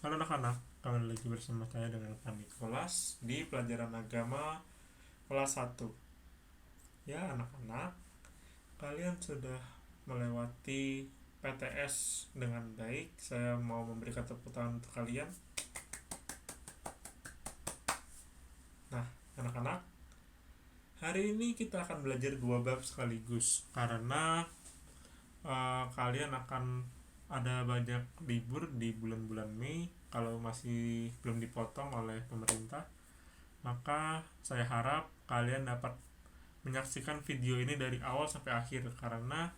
Halo anak-anak, kembali lagi bersama saya dengan Pak Nikolas di pelajaran agama kelas 1. Ya anak-anak, kalian sudah melewati PTS dengan baik. Saya mau memberikan tepuk tangan untuk kalian. Nah anak-anak, hari ini kita akan belajar 2 bab sekaligus karena kalian akan ada banyak libur di bulan-bulan Mei. Kalau masih belum dipotong oleh pemerintah, maka saya harap kalian dapat menyaksikan video ini dari awal sampai akhir karena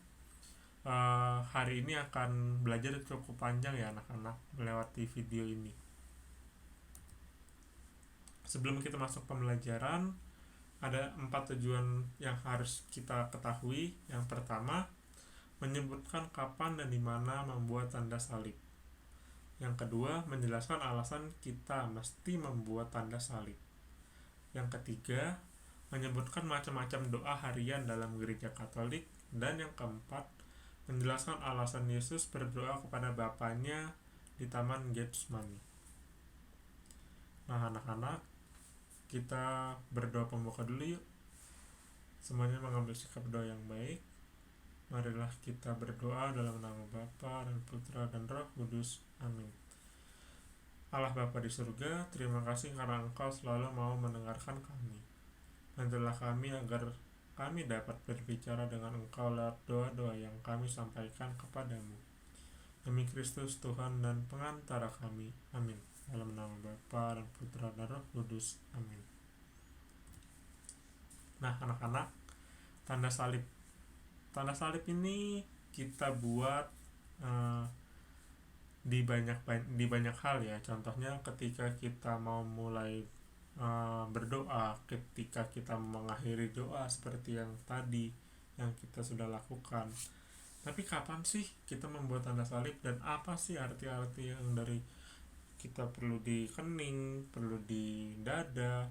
hari ini akan belajar cukup panjang ya anak-anak melewati video ini. Sebelum kita masuk pembelajaran, ada 4 tujuan yang harus kita ketahui. Yang pertama, menyebutkan kapan dan di mana membuat tanda salib. Yang kedua, menjelaskan alasan kita mesti membuat tanda salib. Yang ketiga, menyebutkan macam-macam doa harian dalam gereja Katolik. Dan yang keempat, menjelaskan alasan Yesus berdoa kepada Bapaknya di Taman Getsemani. Nah anak-anak, kita berdoa pembuka dulu yuk. Semuanya mengambil sikap doa yang baik. Marilah kita berdoa dalam nama Bapa dan Putra dan Roh Kudus. Amin. Allah Bapa di surga, terima kasih karena Engkau selalu mau mendengarkan kami. Bantulah kami agar kami dapat berbicara dengan Engkau lewat doa-doa yang kami sampaikan kepadamu. Demi Kristus Tuhan dan pengantara kami. Amin. Dalam nama Bapa dan Putra dan Roh Kudus. Amin. Nah anak-anak, tanda salib. Tanda salib ini kita buat di banyak hal ya. Contohnya ketika kita mau mulai berdoa, ketika kita mengakhiri doa seperti yang tadi yang kita sudah lakukan. Tapi kapan sih kita membuat tanda salib dan apa sih arti-arti yang dari kita perlu di kening, perlu di dada,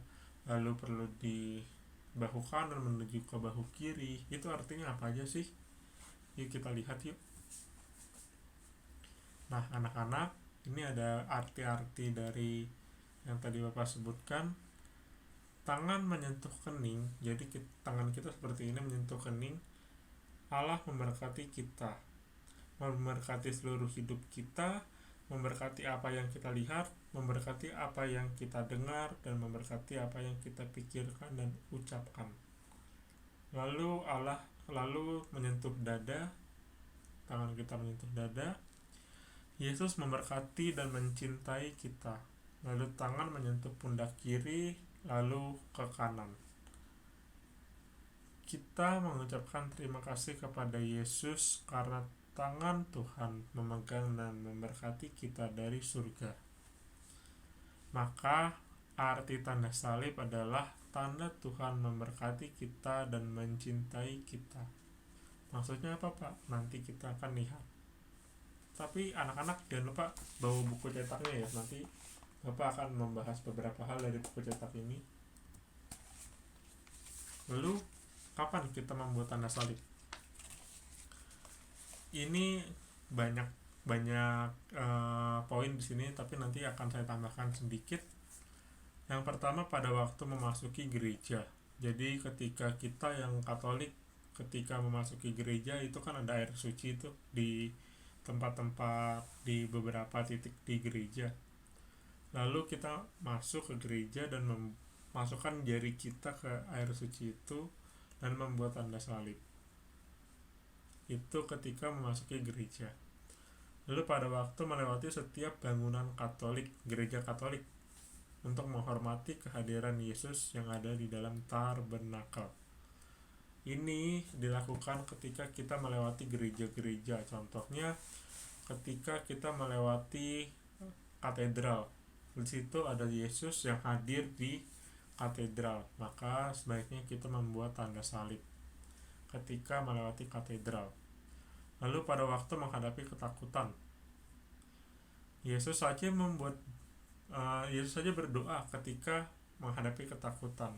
lalu perlu di bahu kanan menuju ke bahu kiri? Itu artinya apa aja sih? Yuk kita lihat yuk. Nah anak-anak, ini ada arti-arti dari yang tadi Bapak sebutkan. Tangan menyentuh kening, jadi tangan kita seperti ini menyentuh kening. Allah memberkati kita, memberkati seluruh hidup kita, memberkati apa yang kita lihat, memberkati apa yang kita dengar, dan memberkati apa yang kita pikirkan dan ucapkan. Lalu Allah menyentuh dada, tangan kita menyentuh dada. Yesus memberkati dan mencintai kita. Lalu tangan menyentuh pundak kiri, lalu ke kanan. Kita mengucapkan terima kasih kepada Yesus karena tangan Tuhan memegang dan memberkati kita dari surga. Maka arti tanda salib adalah tanda Tuhan memberkati kita dan mencintai kita. Maksudnya apa Pak? Nanti kita akan lihat. Tapi anak-anak jangan lupa bawa buku cetaknya ya. Nanti Bapak akan membahas beberapa hal dari buku cetak ini. Lalu kapan kita membuat tanda salib? Ini banyak poin di sini, tapi nanti akan saya tambahkan sedikit. Yang pertama, pada waktu memasuki gereja. Jadi ketika kita yang Katolik, ketika memasuki gereja itu kan ada air suci itu di tempat-tempat, di beberapa titik di gereja. Lalu kita masuk ke gereja dan memasukkan jari kita ke air suci itu dan membuat tanda salib. Itu ketika memasuki gereja. Lalu pada waktu melewati setiap bangunan Katolik, gereja Katolik, untuk menghormati kehadiran Yesus yang ada di dalam tabernakel. Ini dilakukan ketika kita melewati gereja-gereja. Contohnya ketika kita melewati katedral. Di situ ada Yesus yang hadir di katedral, maka sebaiknya kita membuat tanda salib ketika melewati katedral. Lalu pada waktu menghadapi ketakutan, Yesus saja berdoa ketika menghadapi ketakutan.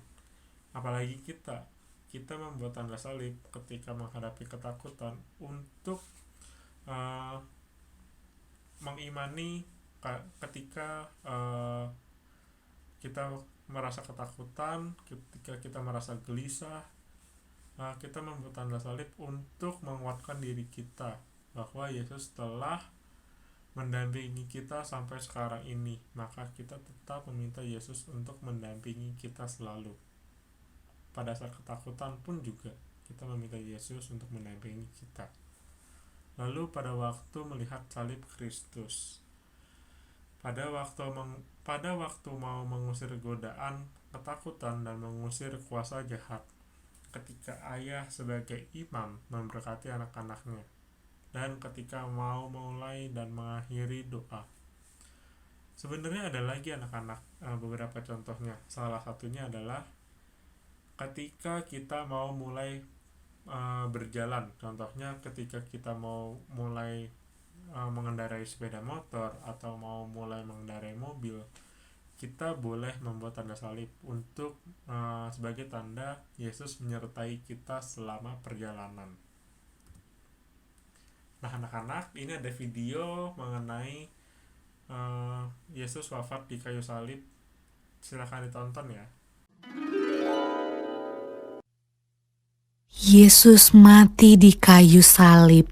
Apalagi kita membuat tanda salib ketika menghadapi ketakutan untuk mengimani ketika kita merasa ketakutan, ketika kita merasa gelisah, kita membuat tanda salib untuk menguatkan diri kita bahwa Yesus telah mendampingi kita sampai sekarang ini. Maka kita tetap meminta Yesus untuk mendampingi kita selalu. Pada saat ketakutan pun juga kita meminta Yesus untuk mendampingi kita. Lalu pada waktu melihat salib Kristus, pada waktu mau mengusir godaan, ketakutan, dan mengusir kuasa jahat, ketika ayah sebagai imam memberkati anak-anaknya, dan ketika mau mulai dan mengakhiri doa. Sebenarnya ada lagi anak-anak, beberapa contohnya. Salah satunya adalah ketika kita mau mulai berjalan, contohnya ketika kita mau mulai mengendarai sepeda motor atau mau mulai mengendarai mobil, kita boleh membuat tanda salib untuk sebagai tanda Yesus menyertai kita selama perjalanan. Nah anak-anak, ini ada video mengenai Yesus wafat di kayu salib. Silakan ditonton ya. Yesus mati di kayu salib.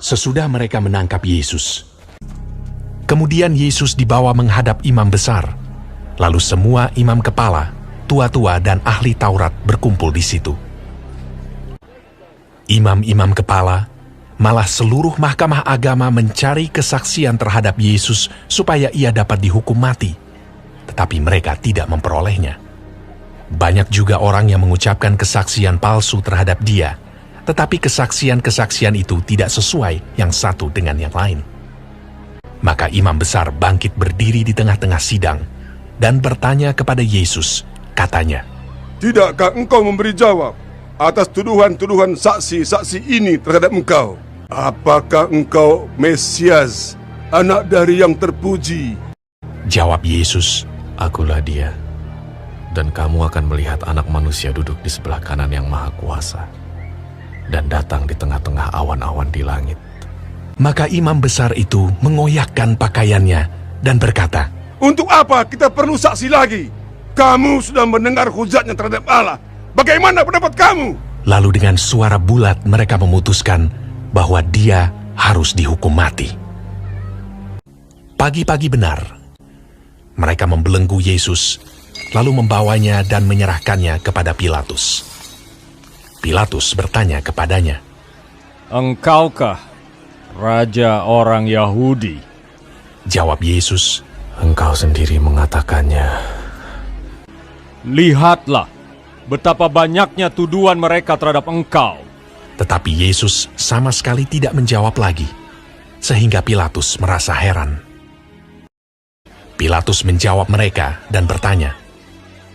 Sesudah mereka menangkap Yesus, kemudian Yesus dibawa menghadap imam besar. Lalu semua imam kepala, tua-tua dan ahli Taurat berkumpul di situ. Imam-imam kepala, malah seluruh mahkamah agama mencari kesaksian terhadap Yesus supaya ia dapat dihukum mati. Tetapi mereka tidak memperolehnya. Banyak juga orang yang mengucapkan kesaksian palsu terhadap dia, tetapi kesaksian-kesaksian itu tidak sesuai yang satu dengan yang lain. Maka imam besar bangkit berdiri di tengah-tengah sidang dan bertanya kepada Yesus, katanya, "Tidakkah engkau memberi jawab atas tuduhan-tuduhan saksi-saksi ini terhadap engkau? Apakah engkau Mesias, anak dari yang terpuji?" Jawab Yesus, "Akulah dia, dan kamu akan melihat Anak Manusia duduk di sebelah kanan yang Maha Kuasa, dan datang di tengah-tengah awan-awan di langit." Maka imam besar itu mengoyakkan pakaiannya dan berkata, "Untuk apa kita perlu saksi lagi? Kamu sudah mendengar hujatnya terhadap Allah. Bagaimana pendapat kamu?" Lalu dengan suara bulat mereka memutuskan bahwa dia harus dihukum mati. Pagi-pagi benar, mereka membelenggu Yesus, lalu membawanya dan menyerahkannya kepada Pilatus. Pilatus bertanya kepadanya, "Engkaukah Raja orang Yahudi?" Jawab Yesus, "Engkau sendiri mengatakannya." "Lihatlah betapa banyaknya tuduhan mereka terhadap engkau." Tetapi Yesus sama sekali tidak menjawab lagi, sehingga Pilatus merasa heran. Pilatus menjawab mereka dan bertanya,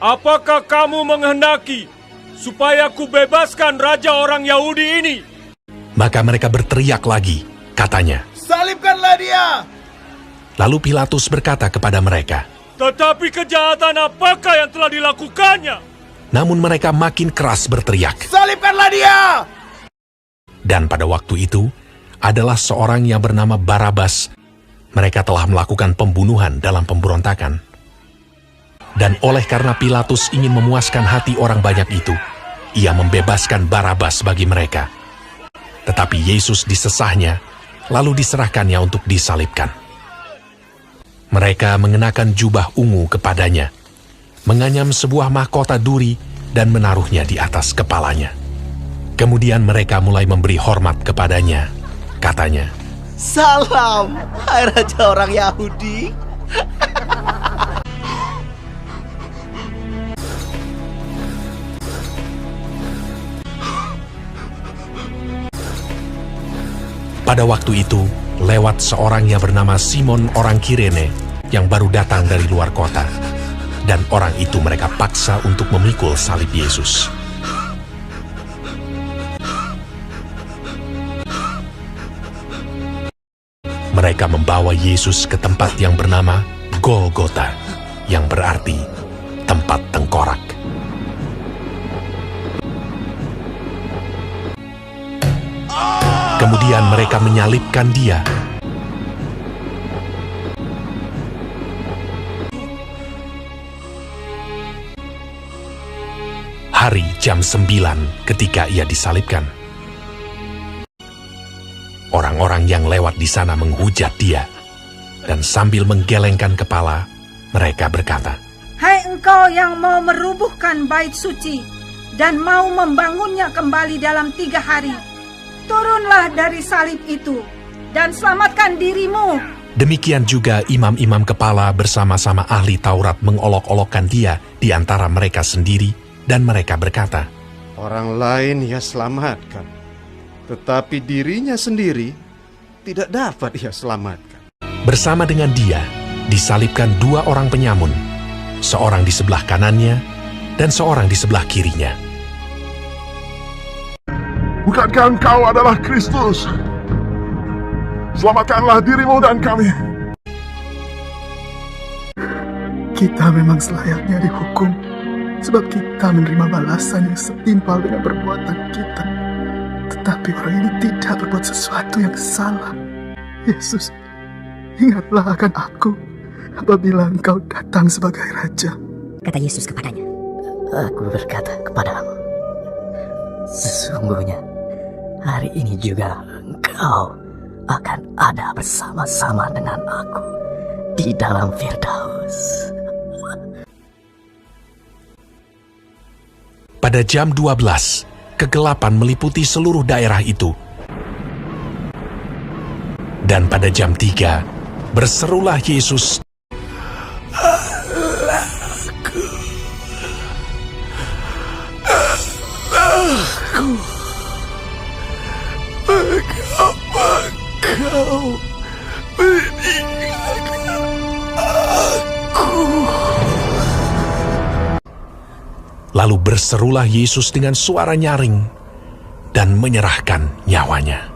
"Apakah kamu menghendaki supaya kubebaskan Raja orang Yahudi ini?" Maka mereka berteriak lagi, katanya, "Salibkanlah dia!" Lalu Pilatus berkata kepada mereka, "Tetapi kejahatan apakah yang telah dilakukannya?" Namun mereka makin keras berteriak. "Salibkanlah dia!" Dan pada waktu itu, adalah seorang yang bernama Barabas. Mereka telah melakukan pembunuhan dalam pemberontakan. Dan oleh karena Pilatus ingin memuaskan hati orang banyak itu, ia membebaskan Barabas bagi mereka. Tetapi Yesus disesahnya, lalu diserahkannya untuk disalibkan. Mereka mengenakan jubah ungu kepadanya, menganyam sebuah mahkota duri dan menaruhnya di atas kepalanya. Kemudian mereka mulai memberi hormat kepadanya. Katanya, "Salam, hai Raja orang Yahudi." pada waktu itu, lewat seorang yang bernama Simon orang Kirene yang baru datang dari luar kota. Dan orang itu mereka paksa untuk memikul salib Yesus. Mereka membawa Yesus ke tempat yang bernama Golgota, yang berarti tempat tengkorak. Kemudian mereka menyalibkan dia. Hari jam 9 ketika ia disalibkan. Orang-orang yang lewat di sana menghujat dia, dan sambil menggelengkan kepala, mereka berkata, "Hai engkau yang mau merubuhkan bait suci dan mau membangunnya kembali dalam 3 hari, turunlah dari salib itu dan selamatkan dirimu." Demikian juga imam-imam kepala bersama-sama ahli Taurat mengolok-olokkan dia di antara mereka sendiri, dan mereka berkata, "Orang lain ia selamatkan, tetapi dirinya sendiri tidak dapat ia selamatkan." Bersama dengan dia disalibkan 2 orang penyamun, seorang di sebelah kanannya dan seorang di sebelah kirinya. Bukankah engkau adalah Kristus? Selamatkanlah dirimu dan kami. Kita memang selayaknya dihukum, sebab kita menerima balasan yang setimpal dengan perbuatan kita. Tetapi orang ini tidak berbuat sesuatu yang salah. Yesus, ingatlah akan aku apabila engkau datang sebagai Raja. Kata Yesus kepadanya, "Aku berkata kepadamu, sesungguhnya hari ini juga engkau akan ada bersama-sama dengan aku di dalam Firdaus." Pada jam 12, kegelapan meliputi seluruh daerah itu. Dan pada jam 3, berserulah Yesus, Mengapa kau meninggalkan aku? Lalu berserulah Yesus dengan suara nyaring dan menyerahkan nyawanya.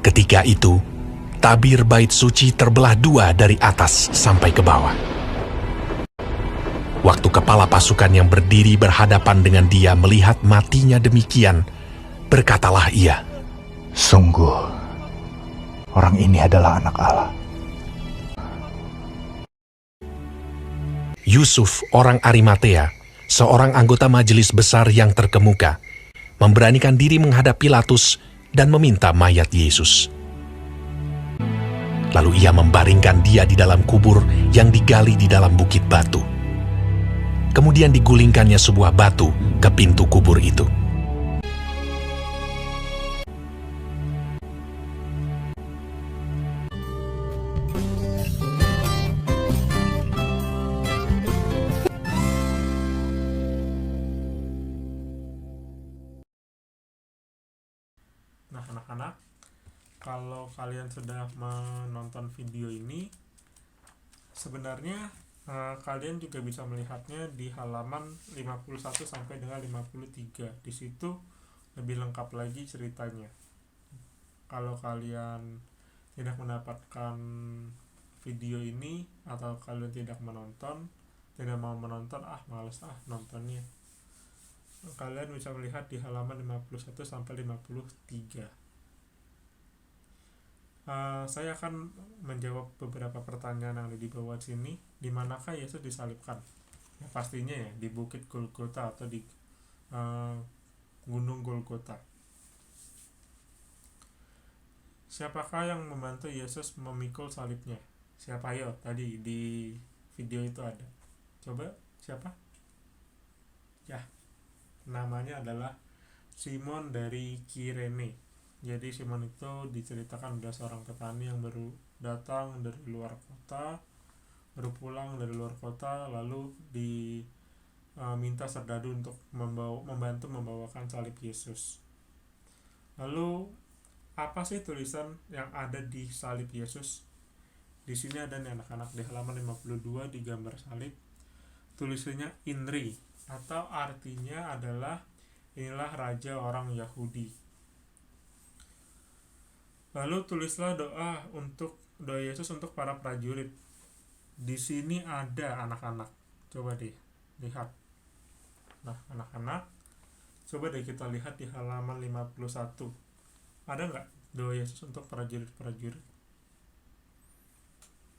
Ketika itu, tabir bait suci terbelah 2 dari atas sampai ke bawah. Waktu kepala pasukan yang berdiri berhadapan dengan dia melihat matinya demikian, berkatalah ia, Sungguh, orang ini adalah anak Allah. Yusuf, orang Arimatea, seorang anggota majelis besar yang terkemuka, memberanikan diri menghadap Pilatus dan meminta mayat Yesus. Lalu ia membaringkan dia di dalam kubur yang digali di dalam bukit batu. Kemudian digulingkannya sebuah batu ke pintu kubur itu. Nah, anak-anak, kalau kalian sudah menonton video ini, sebenarnya kalian juga bisa melihatnya di halaman 51 sampai dengan 53. Di situ lebih lengkap lagi ceritanya. Kalau kalian tidak mendapatkan video ini atau kalian tidak mau menonton, males nontonnya, kalian bisa melihat di halaman 51 sampai 53. Saya akan menjawab beberapa pertanyaan yang ada di bawah sini. Di manakah Yesus disalibkan? Ya, pastinya ya di Bukit Golgota atau di Gunung Golgota. Siapakah yang membantu Yesus memikul salibnya? Siapa? Ayo, tadi di video itu ada. Coba, siapa? Ya, namanya adalah Simon dari Kirene. Jadi Simon itu diceritakan ada seorang petani yang baru datang dari luar kota, baru pulang dari luar kota, lalu diminta serdadu untuk membantu membawakan salib Yesus. Lalu apa sih tulisan yang ada di salib Yesus? Di sini ada nih anak-anak, di halaman 52 di gambar salib, tulisannya INRI, atau artinya adalah inilah raja orang Yahudi. Lalu tulislah doa Yesus untuk para prajurit. Di sini ada anak-anak. Coba deh lihat. Nah, anak-anak, coba deh kita lihat di halaman 51. Ada nggak doa Yesus untuk prajurit-prajurit?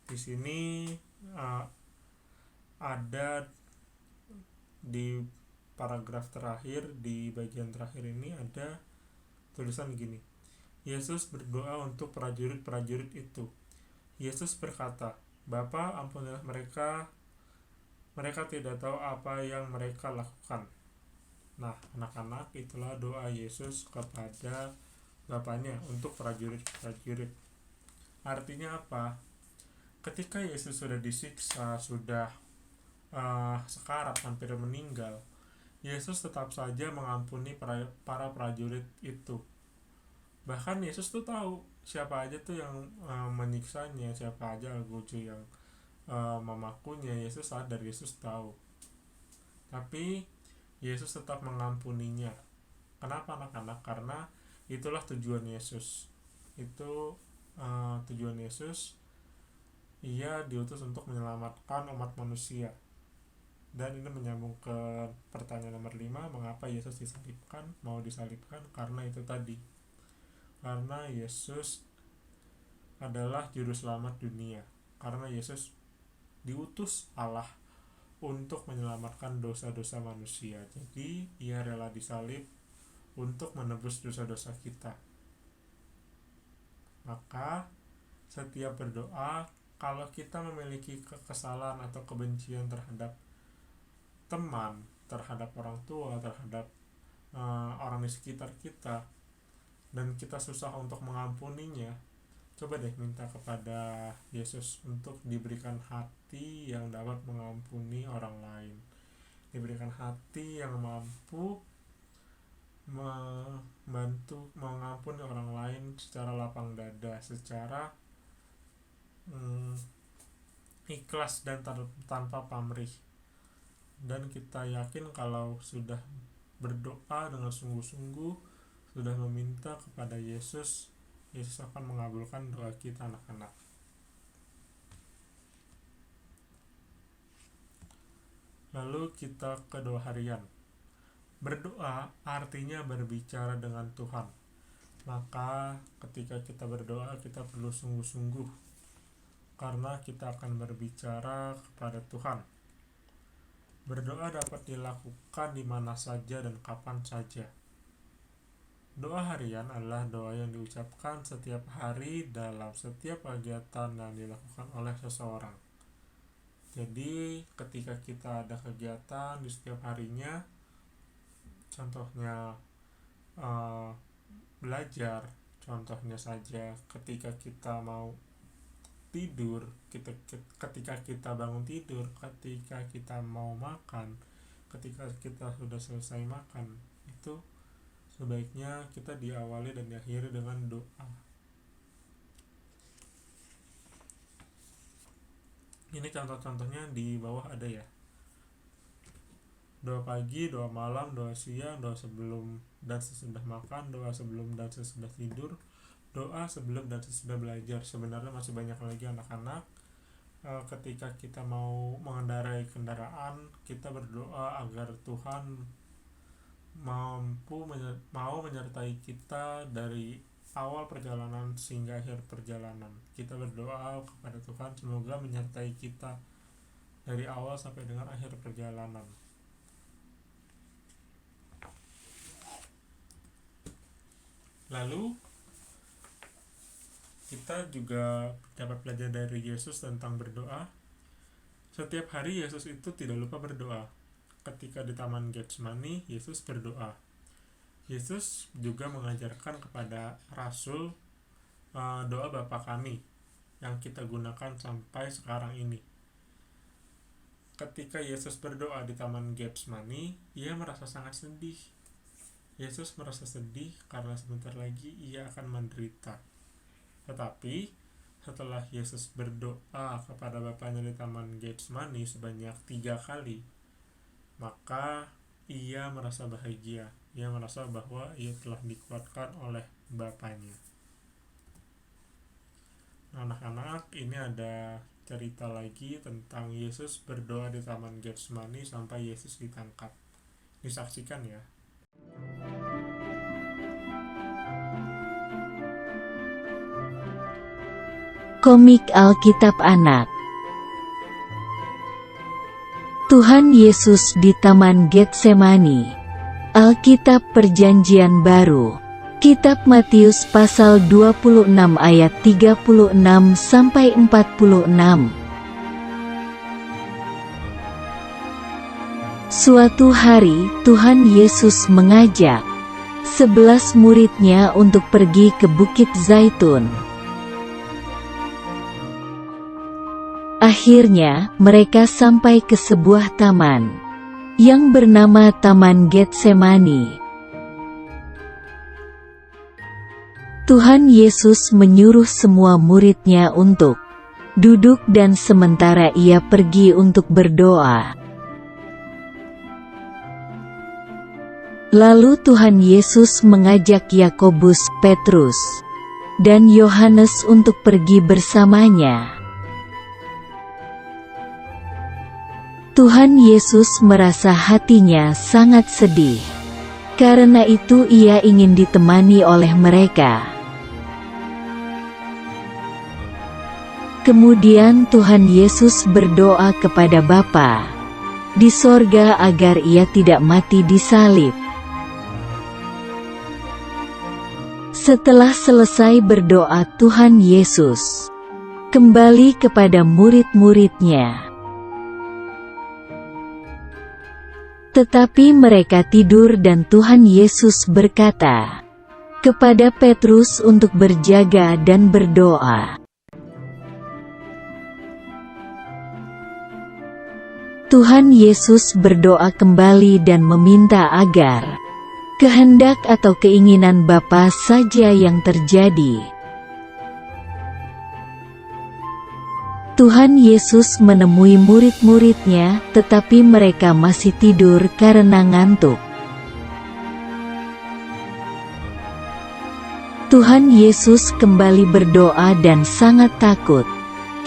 Di sini ada di paragraf terakhir, di bagian terakhir ini ada tulisan gini. Yesus berdoa untuk prajurit-prajurit itu. Yesus berkata, Bapa, ampunilah mereka tidak tahu apa yang mereka lakukan. Nah, anak-anak, itulah doa Yesus kepada Bapaknya untuk prajurit-prajurit. Artinya apa? Ketika Yesus sudah disiksa, sudah sekarat, hampir meninggal, Yesus tetap saja mengampuni para prajurit itu. Bahkan Yesus tuh tahu siapa aja tuh yang menyiksanya, siapa aja Al-Gucu yang memakunya. Yesus sadar, Yesus tahu. Tapi Yesus tetap mengampuninya. Kenapa anak-anak? Karena itulah tujuan Yesus. Itu tujuan Yesus. Ia diutus untuk menyelamatkan umat manusia. Dan ini menyambung ke pertanyaan nomor 5, mengapa Yesus mau disalibkan? Karena itu tadi. Karena Yesus adalah juru selamat dunia. Karena Yesus diutus Allah untuk menyelamatkan dosa-dosa manusia. Jadi ia rela disalib untuk menebus dosa-dosa kita. Maka setiap berdoa, kalau kita memiliki kesalahan atau kebencian terhadap teman, terhadap orang tua, terhadap orang di sekitar kita, dan kita susah untuk mengampuninya, coba deh minta kepada Yesus untuk diberikan hati yang dapat mengampuni orang lain, diberikan hati yang mampu membantu mengampuni orang lain secara lapang dada, secara ikhlas dan tanpa pamrih. Dan kita yakin kalau sudah berdoa dengan sungguh-sungguh, sudah meminta kepada Yesus, Yesus akan mengabulkan doa kita, anak-anak. Lalu kita ke doa harian. Berdoa artinya berbicara dengan Tuhan. Maka ketika kita berdoa, kita perlu sungguh-sungguh, karena kita akan berbicara kepada Tuhan. Berdoa dapat dilakukan di mana saja dan kapan saja. Doa harian adalah doa yang diucapkan setiap hari dalam setiap kegiatan yang dilakukan oleh seseorang. Jadi ketika kita ada kegiatan di setiap harinya, contohnya belajar, contohnya saja ketika kita mau tidur, ketika kita bangun tidur, ketika kita mau makan, ketika kita sudah selesai makan, itu sebaiknya kita diawali dan diakhiri dengan doa. Ini contoh-contohnya di bawah ada ya. Doa pagi, doa malam, doa siang, doa sebelum dan sesudah makan, doa sebelum dan sesudah tidur, doa sebelum dan sesudah belajar. Sebenarnya masih banyak lagi, anak-anak. Ketika kita mau mengendarai kendaraan, kita berdoa agar Tuhan mau menyertai kita dari awal perjalanan sehingga akhir perjalanan. Kita berdoa kepada Tuhan semoga menyertai kita dari awal sampai dengan akhir perjalanan. Lalu kita juga dapat belajar dari Yesus tentang berdoa. Setiap hari Yesus itu tidak lupa berdoa. Ketika di Taman Getsemani, Yesus berdoa. Yesus juga mengajarkan kepada Rasul doa Bapa Kami yang kita gunakan sampai sekarang ini. Ketika Yesus berdoa di Taman Getsemani, ia merasa sangat sedih. Yesus merasa sedih karena sebentar lagi ia akan menderita. Tetapi setelah Yesus berdoa kepada Bapaknya di Taman Getsemani sebanyak 3 kali, maka ia merasa bahagia. Ia merasa bahwa ia telah dikuatkan oleh Bapaknya. Anak-anak, ini ada cerita lagi tentang Yesus berdoa di Taman Getsemani sampai Yesus ditangkap. Disaksikan ya. Komik Alkitab Anak. Tuhan Yesus di Taman Getsemani. Alkitab Perjanjian Baru. Kitab Matius pasal 26 ayat 36 sampai 46. Suatu hari, Tuhan Yesus mengajak 11 murid-Nya untuk pergi ke Bukit Zaitun. Akhirnya, mereka sampai ke sebuah taman yang bernama Taman Getsemani. Tuhan Yesus menyuruh semua murid-Nya untuk duduk dan sementara Ia pergi untuk berdoa. Lalu Tuhan Yesus mengajak Yakobus, Petrus, dan Yohanes untuk pergi bersamanya. Tuhan Yesus merasa hatinya sangat sedih. Karena itu Ia ingin ditemani oleh mereka. Kemudian Tuhan Yesus berdoa kepada Bapa di sorga agar Ia tidak mati disalib. Setelah selesai berdoa, Tuhan Yesus kembali kepada murid-murid-Nya. Tetapi mereka tidur dan Tuhan Yesus berkata kepada Petrus untuk berjaga dan berdoa. Tuhan Yesus berdoa kembali dan meminta agar kehendak atau keinginan Bapa saja yang terjadi. Tuhan Yesus menemui murid-murid-Nya, tetapi mereka masih tidur karena ngantuk. Tuhan Yesus kembali berdoa dan sangat takut,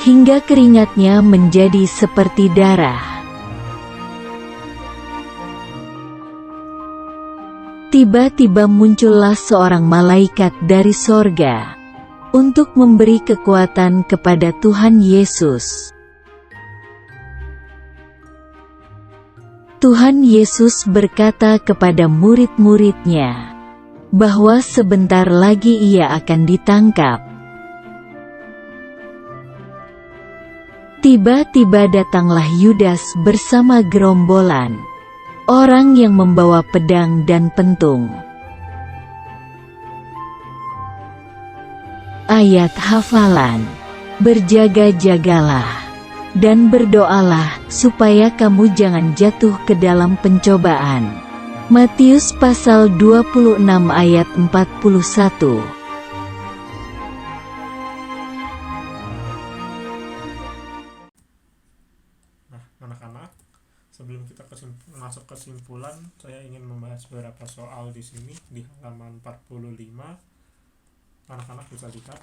hingga keringatnya menjadi seperti darah. Tiba-tiba muncullah seorang malaikat dari sorga untuk memberi kekuatan kepada Tuhan Yesus. Tuhan Yesus berkata kepada murid-murid-Nya bahwa sebentar lagi Ia akan ditangkap. Tiba-tiba datanglah Yudas bersama gerombolan orang yang membawa pedang dan pentung. Ayat hafalan: berjaga-jagalah dan berdoalah supaya kamu jangan jatuh ke dalam pencobaan. Matius pasal 26 ayat 41. Nah, anak-anak, sebelum kita masuk kesimpulan, saya ingin membahas beberapa soal di sini di halaman 45. Anak-anak bisa lihat.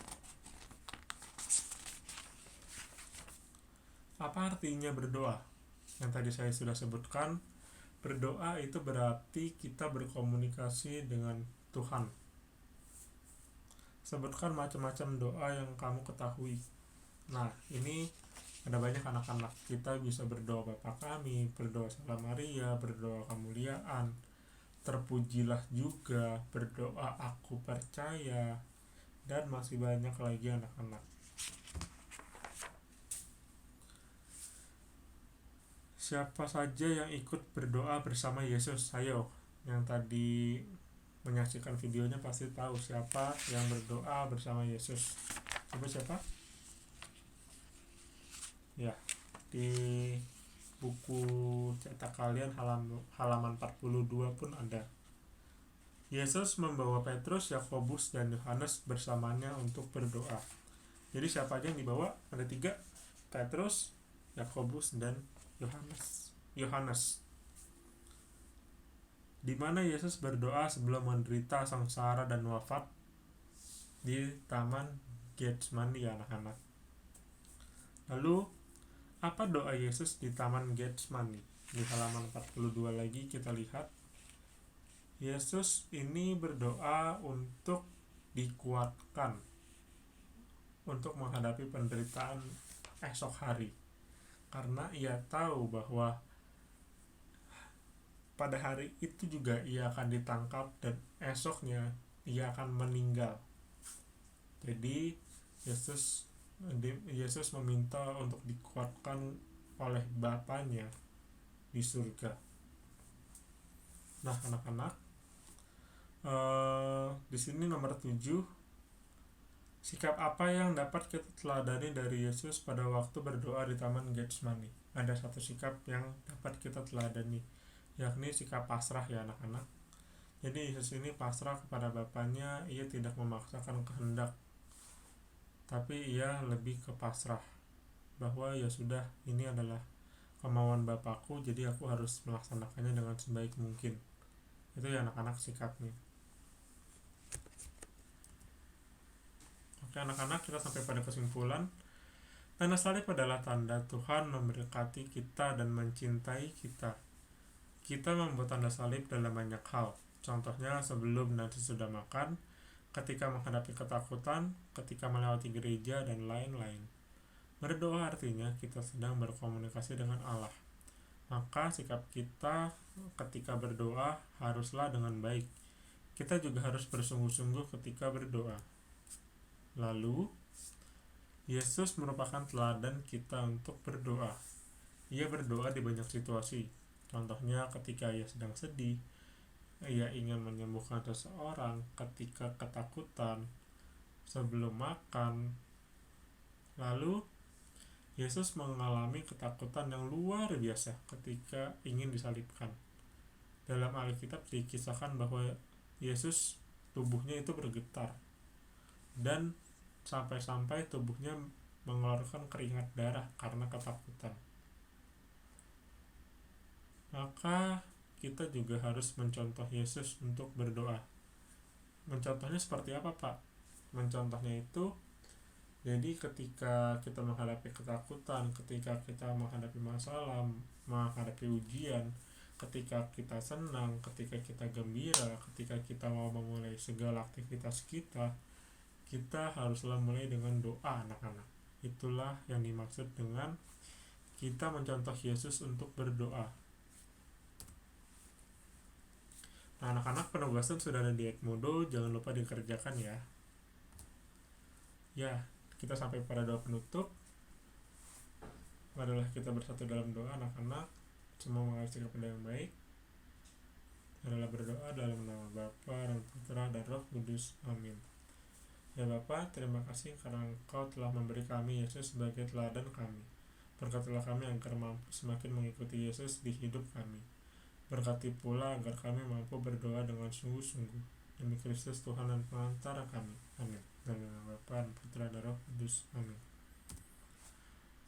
Apa artinya berdoa? Yang tadi saya sudah sebutkan, berdoa itu berarti kita berkomunikasi dengan Tuhan. Sebutkan macam-macam doa yang kamu ketahui. Nah, ini ada banyak anak-anak. Kita bisa berdoa Bapa Kami, berdoa Salam Maria, berdoa Kemuliaan, terpujilah juga, berdoa Aku Percaya, dan masih banyak lagi anak-anak. Siapa saja yang ikut berdoa bersama Yesus? Ayo, yang tadi menyaksikan videonya pasti tahu siapa yang berdoa bersama Yesus. Coba siapa? Ya, di buku cetak kalian halaman 42 pun ada. Yesus membawa Petrus, Yakobus, dan Yohanes bersamanya untuk berdoa. Jadi siapa aja yang dibawa? Ada 3, Petrus, Yakobus, dan Yohanes. Di mana Yesus berdoa sebelum menderita, sengsara, dan wafat? Di Taman Getsemani ya anak-anak. Lalu apa doa Yesus di Taman Getsemani? Di halaman 42 lagi kita lihat Yesus ini berdoa untuk dikuatkan untuk menghadapi penderitaan esok hari, karena ia tahu bahwa pada hari itu juga ia akan ditangkap dan esoknya ia akan meninggal. Jadi Yesus meminta untuk dikuatkan oleh Bapanya di surga. Nah anak-anak, di sini nomor 7, sikap apa yang dapat kita teladani dari Yesus pada waktu berdoa di Taman Getsemani? Ada satu sikap yang dapat kita teladani, yakni sikap pasrah ya anak-anak. Jadi Yesus ini pasrah kepada Bapanya, ia tidak memaksakan kehendak, tapi ia lebih ke pasrah, bahwa ya sudah, ini adalah kemauan Bapakku, jadi aku harus melaksanakannya dengan sebaik mungkin. Itu ya anak-anak sikapnya. Oke anak-anak, kita sampai pada kesimpulan. Tanda salib adalah tanda Tuhan memberkati kita dan mencintai kita. Kita membuat tanda salib dalam banyak hal. Contohnya sebelum dan sesudah makan, ketika menghadapi ketakutan, ketika melewati gereja, dan lain-lain. Berdoa artinya kita sedang berkomunikasi dengan Allah. Maka sikap kita ketika berdoa haruslah dengan baik. Kita juga harus bersungguh-sungguh ketika berdoa. Lalu, Yesus merupakan teladan kita untuk berdoa. Ia berdoa di banyak situasi. Contohnya ketika ia sedang sedih, ia ingin menyembuhkan seseorang, ketika ketakutan, sebelum makan. Lalu, Yesus mengalami ketakutan yang luar biasa ketika ingin disalibkan. Dalam Alkitab dikisahkan bahwa Yesus tubuhnya itu bergetar, dan sampai-sampai tubuhnya mengeluarkan keringat darah karena ketakutan. Maka kita juga harus mencontoh Yesus untuk berdoa. Mencontohnya seperti apa, Pak? Mencontohnya itu, jadi ketika kita menghadapi ketakutan, ketika kita menghadapi masalah, menghadapi ujian, ketika kita senang, ketika kita gembira, ketika kita mau memulai segala aktivitas kita haruslah mulai dengan doa anak-anak. Itulah yang dimaksud dengan kita mencontoh Yesus untuk berdoa. Nah anak-anak, penugasan sudah ada di Edmodo, jangan lupa dikerjakan ya. Ya, kita sampai pada doa penutup. Marilah kita bersatu dalam doa anak-anak. Semua mengalami sikap yang baik. Adalah berdoa dalam nama Bapa dan Putra dan Roh Kudus. Amin. Ya Bapa, terima kasih karena Engkau telah memberi kami Yesus sebagai teladan kami. Berkatilah kami agar mampu semakin mengikuti Yesus di hidup kami. Berkati pula agar kami mampu berdoa dengan sungguh-sungguh demi Kristus Tuhan dan pengantara kami. Amin. Dalam nama Bapa dan Putra dan Roh Kudus. Amin.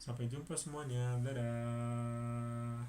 Sampai jumpa semuanya. Dadah.